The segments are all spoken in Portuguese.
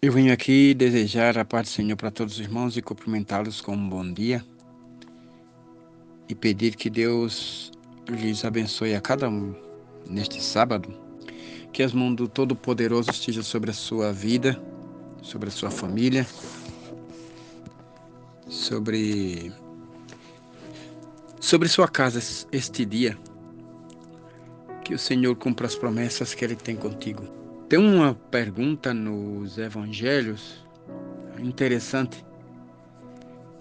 Eu venho aqui desejar a paz do Senhor para todos os irmãos e cumprimentá-los com um bom dia e pedir que Deus lhes abençoe a cada um neste sábado, que as mãos do Todo-Poderoso estejam sobre a sua vida, sobre a sua família, sobre sua casa este dia, que o Senhor cumpra as promessas que Ele tem contigo. Tem uma pergunta nos evangelhos interessante.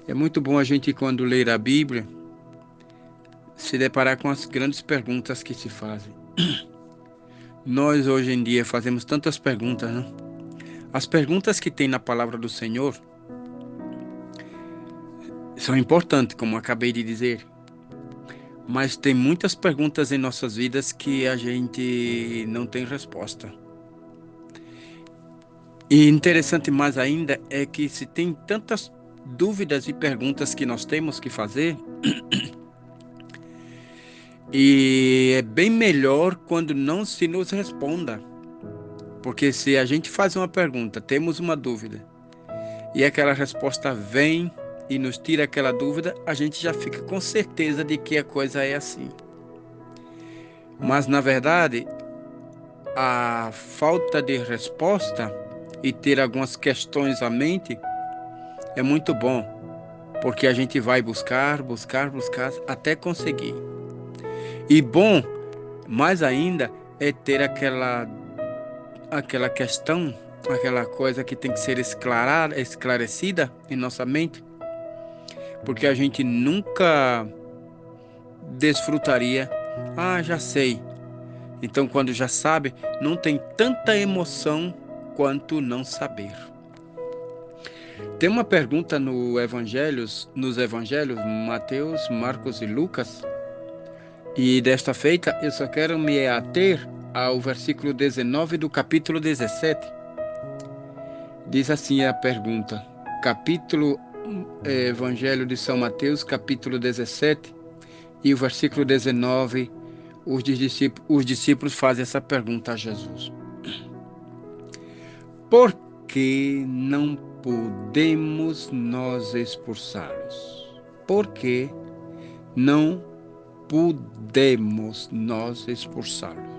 É muito bom a gente, quando ler a Bíblia, se deparar com as grandes perguntas que se fazem. Nós hoje em dia fazemos tantas perguntas, né? As perguntas que tem na palavra do Senhor são importantes, como acabei de dizer, mas tem muitas perguntas em nossas vidas que a gente não tem resposta. E interessante mais ainda é que se tem tantas dúvidas e perguntas que nós temos que fazer, e é bem melhor quando não se nos responda. Porque se a gente faz uma pergunta, temos uma dúvida, e aquela resposta vem e nos tira aquela dúvida, a gente já fica com certeza de que a coisa é assim. Mas, na verdade, a falta de resposta e ter algumas questões à mente é muito bom, porque a gente vai buscar até conseguir. E bom, mais ainda, é ter aquela questão, aquela coisa que tem que ser esclarecida em nossa mente, porque a gente nunca desfrutaria. Ah, já sei. Então, quando já sabe, não tem tanta emoção quanto não saber. Tem uma pergunta nos evangelhos, Mateus, Marcos e Lucas, e desta feita eu só quero me ater ao versículo 19 do capítulo 17. Diz assim a pergunta, Evangelho de São Mateus, capítulo 17, e o versículo 19, os discípulos fazem essa pergunta a Jesus. Por que não podemos nós expulsá-los? Por que não podemos nós expulsá-los?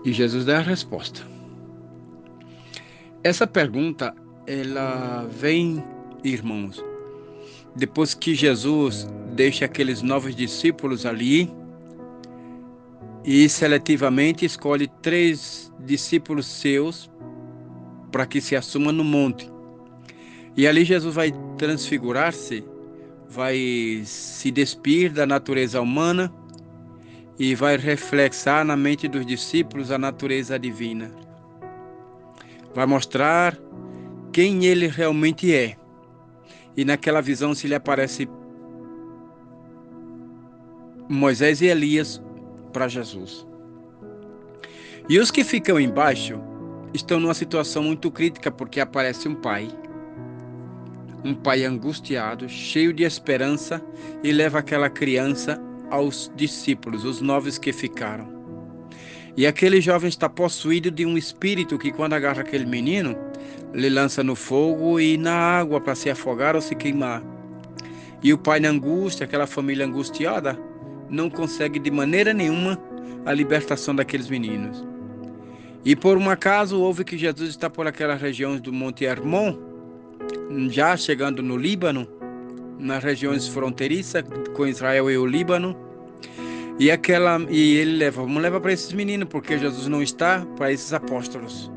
E Jesus dá a resposta. Essa pergunta, ela vem, irmãos, depois que Jesus deixa aqueles 9 discípulos ali e seletivamente escolhe 3 discípulos seus para que se assumam no monte. E ali Jesus vai transfigurar-se, vai se despir da natureza humana e vai reflexar na mente dos discípulos a natureza divina. Vai mostrar quem ele realmente é. E naquela visão se lhe aparece Moisés e Elias para Jesus. E os que ficam embaixo estão numa situação muito crítica, porque aparece um pai angustiado, cheio de esperança, e leva aquela criança aos discípulos, os 9 que ficaram. E aquele jovem está possuído de um espírito que, quando agarra aquele menino, lhe lança no fogo e na água para se afogar ou se queimar. E o pai, na angústia, aquela família angustiada, não consegue de maneira nenhuma a libertação daqueles meninos. E por um acaso houve que Jesus está por aquelas regiões do Monte Hermon, já chegando no Líbano, nas regiões fronteiriças com Israel e o Líbano. E ele vamos levar para esses meninos, porque Jesus não está para esses apóstolos.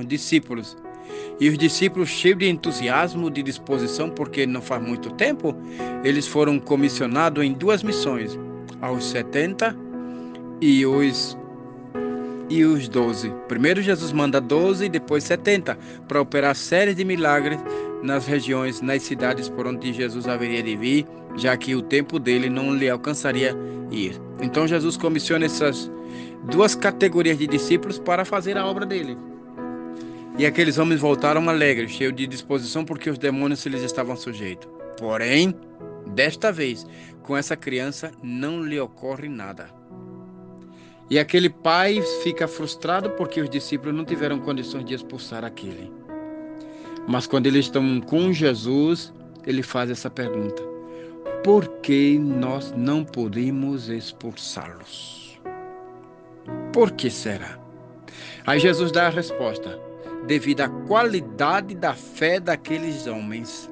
Discípulos. E os discípulos, cheios de entusiasmo, de disposição, porque não faz muito tempo, eles foram comissionados em 2 missões, aos 70 e os 12. Primeiro Jesus manda 12 e depois 70, para operar séries de milagres nas regiões, nas cidades por onde Jesus haveria de vir, já que o tempo dele não lhe alcançaria ir. Então Jesus comissiona essas 2 categorias de discípulos para fazer a obra dele. E aqueles homens voltaram alegres, cheios de disposição, porque os demônios lhes estavam sujeitos. Porém, desta vez, com essa criança não lhe ocorre nada. E aquele pai fica frustrado porque os discípulos não tiveram condições de expulsar aquele. Mas quando eles estão com Jesus, ele faz essa pergunta: por que nós não podemos expulsá-los? Por que será? Aí Jesus dá a resposta: devido à qualidade da fé daqueles homens,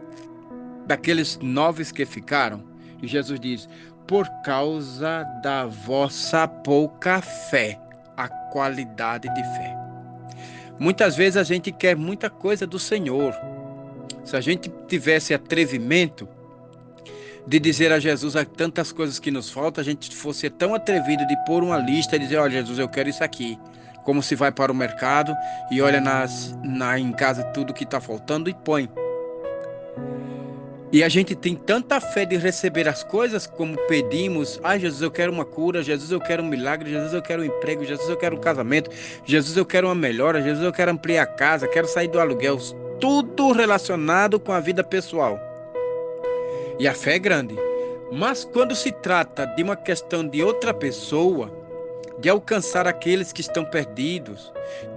daqueles 9 que ficaram. E Jesus diz: por causa da vossa pouca fé, a qualidade de fé. Muitas vezes a gente quer muita coisa do Senhor. Se a gente tivesse atrevimento de dizer a Jesus tantas coisas que nos faltam, a gente fosse tão atrevido de pôr uma lista e dizer: olha, Jesus, eu quero isso aqui. Como se vai para o mercado e olha em casa tudo que está faltando e põe. E a gente tem tanta fé de receber as coisas como pedimos: ai, Jesus, eu quero uma cura, Jesus, eu quero um milagre, Jesus, eu quero um emprego, Jesus, eu quero um casamento, Jesus, eu quero uma melhora, Jesus, eu quero ampliar a casa, quero sair do aluguel. Tudo relacionado com a vida pessoal. E a fé é grande. Mas quando se trata de uma questão de outra pessoa, de alcançar aqueles que estão perdidos,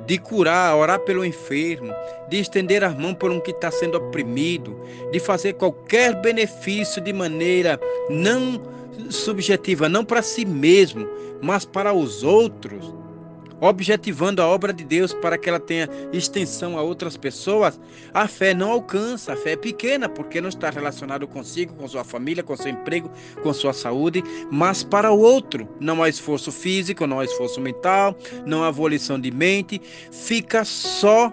de curar, orar pelo enfermo, de estender as mãos por um que está sendo oprimido, de fazer qualquer benefício de maneira não subjetiva, não para si mesmo, mas para os outros, objetivando a obra de Deus para que ela tenha extensão a outras pessoas, a fé não alcança, a fé é pequena, porque não está relacionado consigo, com sua família, com seu emprego, com sua saúde, mas para o outro. Não há esforço físico, não há esforço mental, não há volição de mente, fica só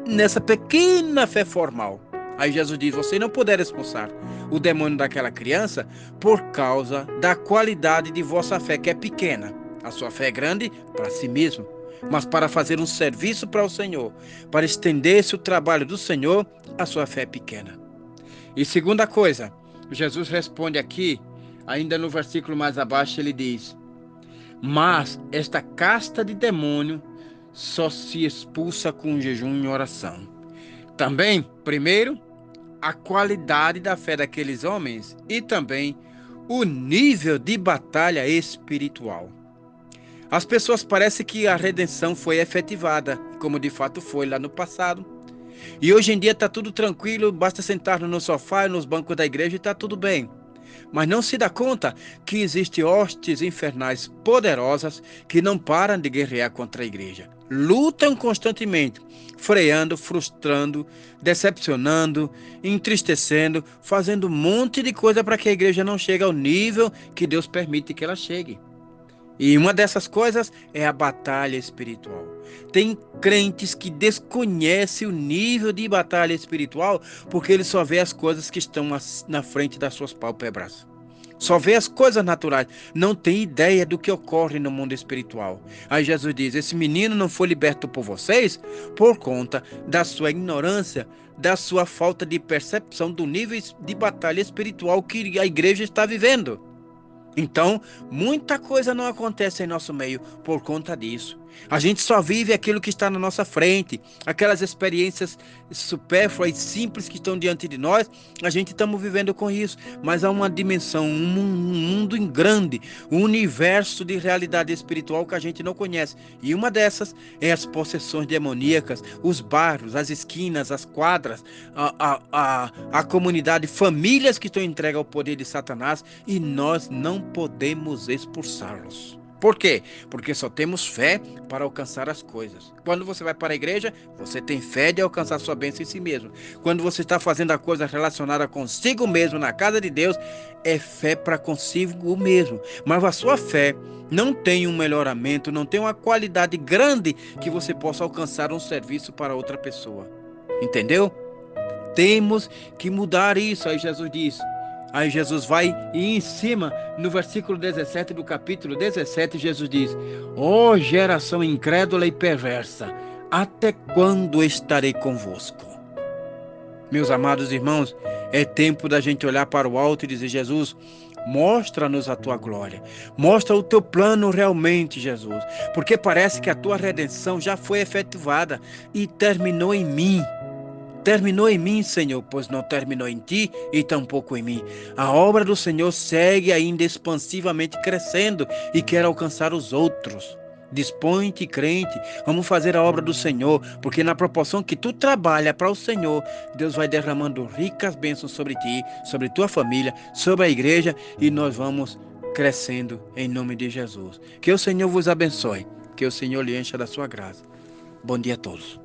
nessa pequena fé formal. Aí Jesus diz: vocês não puderam expulsar o demônio daquela criança por causa da qualidade de vossa fé, que é pequena. A sua fé é grande para si mesmo, mas para fazer um serviço para o Senhor, para estender-se o trabalho do Senhor, a sua fé é pequena. E segunda coisa, Jesus responde aqui, ainda no versículo mais abaixo, ele diz: mas esta casta de demônio só se expulsa com jejum e oração. Também, primeiro, a qualidade da fé daqueles homens e também o nível de batalha espiritual. As pessoas parecem que a redenção foi efetivada, como de fato foi lá no passado. E hoje em dia está tudo tranquilo, basta sentar no sofá e nos bancos da igreja e está tudo bem. Mas não se dá conta que existem hostes infernais poderosas que não param de guerrear contra a igreja. Lutam constantemente, freando, frustrando, decepcionando, entristecendo, fazendo um monte de coisa para que a igreja não chegue ao nível que Deus permite que ela chegue. E uma dessas coisas é a batalha espiritual. Tem crentes que desconhecem o nível de batalha espiritual porque ele só vê as coisas que estão na frente das suas pálpebras. Só vê as coisas naturais, não tem ideia do que ocorre no mundo espiritual. Aí Jesus diz: esse menino não foi liberto por vocês por conta da sua ignorância, da sua falta de percepção do nível de batalha espiritual que a igreja está vivendo. Então, muita coisa não acontece em nosso meio por conta disso. A gente só vive aquilo que está na nossa frente, aquelas experiências supérfluas e simples que estão diante de nós, a gente estamos vivendo com isso. Mas há uma dimensão, um mundo grande, um universo de realidade espiritual que a gente não conhece. E uma dessas é as possessões demoníacas, os bairros, as esquinas, as quadras, a comunidade, famílias que estão entregues ao poder de Satanás, e nós não podemos expulsá-los. Por quê? Porque só temos fé para alcançar as coisas. Quando você vai para a igreja, você tem fé de alcançar sua bênção em si mesmo. Quando você está fazendo a coisa relacionada consigo mesmo na casa de Deus, é fé para consigo mesmo. Mas a sua fé não tem um melhoramento, não tem uma qualidade grande que você possa alcançar um serviço para outra pessoa. Entendeu? Temos que mudar isso. Aí Jesus diz... Aí Jesus vai e em cima, no versículo 17 do capítulo 17, Jesus diz: ó geração incrédula e perversa, até quando estarei convosco? Meus amados irmãos, é tempo da gente olhar para o alto e dizer: Jesus, mostra-nos a tua glória, mostra o teu plano realmente, Jesus, porque parece que a tua redenção já foi efetivada e terminou em mim. terminou em mim, Senhor, pois não terminou em ti e tampouco em mim. A obra do Senhor segue ainda expansivamente crescendo e quer alcançar os outros. Dispõe-te, crente, vamos fazer a obra do Senhor, porque na proporção que tu trabalha para o Senhor, Deus vai derramando ricas bênçãos sobre ti, sobre tua família, sobre a igreja, e nós vamos crescendo em nome de Jesus. Que o Senhor vos abençoe, que o Senhor lhe encha da sua graça. Bom dia a todos.